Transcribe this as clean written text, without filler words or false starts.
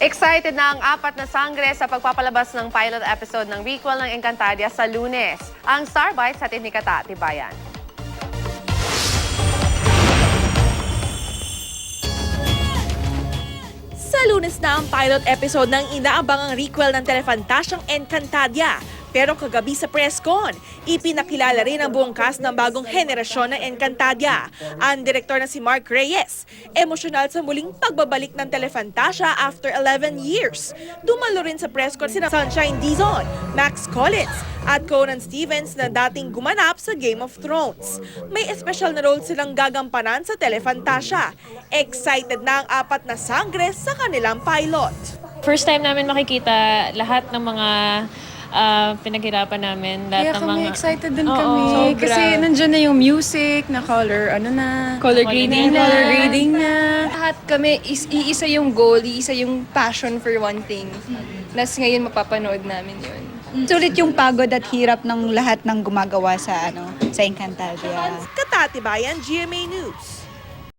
Excited na ang apat na sangre sa pagpapalabas ng pilot episode ng requel ng Encantadia sa Lunes. Ang Star Bites sa ni Kata Tibayan. Sa Lunes na ang pilot episode ng inaabangang requel ng Telefantasyang Encantadia. Pero kagabi sa press con, ipinakilala rin ang buong cast ng bagong henerasyon ng Encantadia. Ang direktor na si Mark Reyes, emosyonal sa muling pagbabalik ng Telefantasia after 11 years. Dumalo rin sa press con sina Sunshine Dizon, Max Collins, at Conan Stevens na dating gumanap sa Game of Thrones. May espesyal na role silang gagampanan sa Telefantasia. Excited na ang apat na sangre sa kanilang pilot. First time namin makikita lahat ng mga pinaghirapan namin. Lahat Kaya ng kami mga... excited din Oo, kami. sobra. Kasi nandyan na yung music, na color, color grading na. Color grading na. Lahat kami, iisa yung goal, iisa yung passion for one thing. Nas ngayon mapapanood namin yun. Sulit yung pagod at hirap ng lahat ng gumagawa sa sa Encantadia. Katatibayan, GMA News.